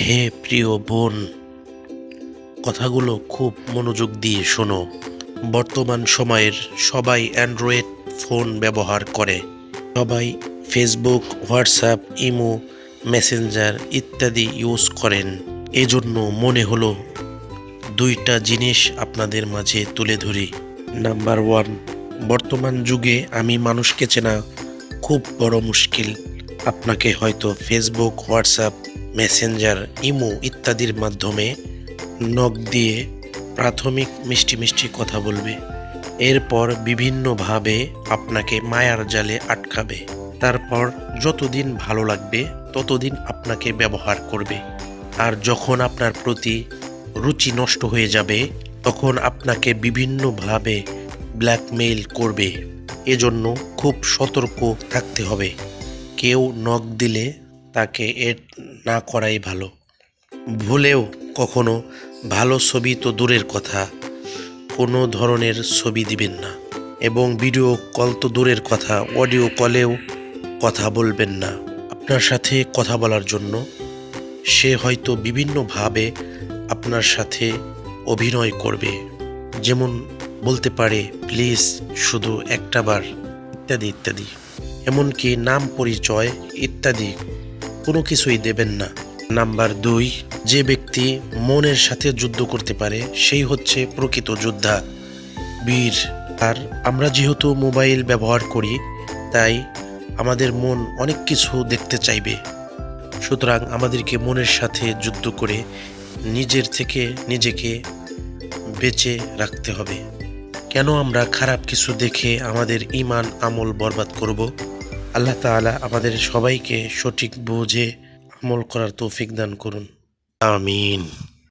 হে প্রিয় বোন, কথাগুলো খুব মনোযোগ দিয়ে শোনো। বর্তমান সময়ের সবাই অ্যান্ড্রয়েড ফোন ব্যবহার করে। সবাই ফেসবুক, হোয়াটসঅ্যাপ, ইমো, মেসেঞ্জার ইত্যাদি ইউজ করেন। এজন্য মনে হলো দুইটা জিনিস আপনাদের মাঝে তুলে ধরি। নাম্বার 1, বর্তমান যুগে আমি মানুষকে চেনা খুব বড় মুশকিল। আপনাকে হয়তো ফেসবুক, হোয়াটসঅ্যাপ, মেসেঞ্জার, ইমো ইত্যাদির মাধ্যমে নক দিয়ে প্রাথমিক মিষ্টি মিষ্টি কথা বলবে। এরপর বিভিন্নভাবে আপনাকে মায়ার জালে আটকাবে। তারপর যতদিন ভালো লাগবে ততদিন আপনাকে ব্যবহার করবে। আর যখন আপনার প্রতি রুচি নষ্ট হয়ে যাবে তখন আপনাকে বিভিন্নভাবে ব্ল্যাকমেইল করবে। এজন্য খুব সতর্ক থাকতে হবে। কেউ নক দিলে তাকে এড না করাই ভালো। ভুলেও কখনো ভালো ছবি তো দূরের কথা, কোনো ধরনের ছবি দিবেন না। এবং ভিডিও কল তো দূরের কথা, অডিও কলেও কথা বলবেন না। আপনার সাথে কথা বলার জন্য সে হয়তো বিভিন্নভাবে আপনার সাথে অভিনয় করবে। যেমন বলতে পারে, প্লিজ শুধু একটাবার, ইত্যাদি ইত্যাদি। এমনকি নাম, পরিচয় ইত্যাদি কোনো কিছুই দেবেন না। নাম্বার 2, যে ব্যক্তি মনের সাথে যুদ্ধ করতে পারে সেই হচ্ছে প্রকৃত যোদ্ধা, বীর। আর আমরা যেহেতু মোবাইল ব্যবহার করি তাই আমাদের মন অনেক কিছু দেখতে চাইবে। সুতরাং আমাদেরকে মনের সাথে যুদ্ধ করে নিজের থেকে নিজেকে বেঁচে রাখতে হবে। কেন আমরা খারাপ কিছু দেখে আমাদের ঈমান আমল বরবাদ করব? আল্লাহ তাআলা আমাদের সবাইকে সঠিক বুঝে আমল করার তৌফিক দান করুন। আমিন।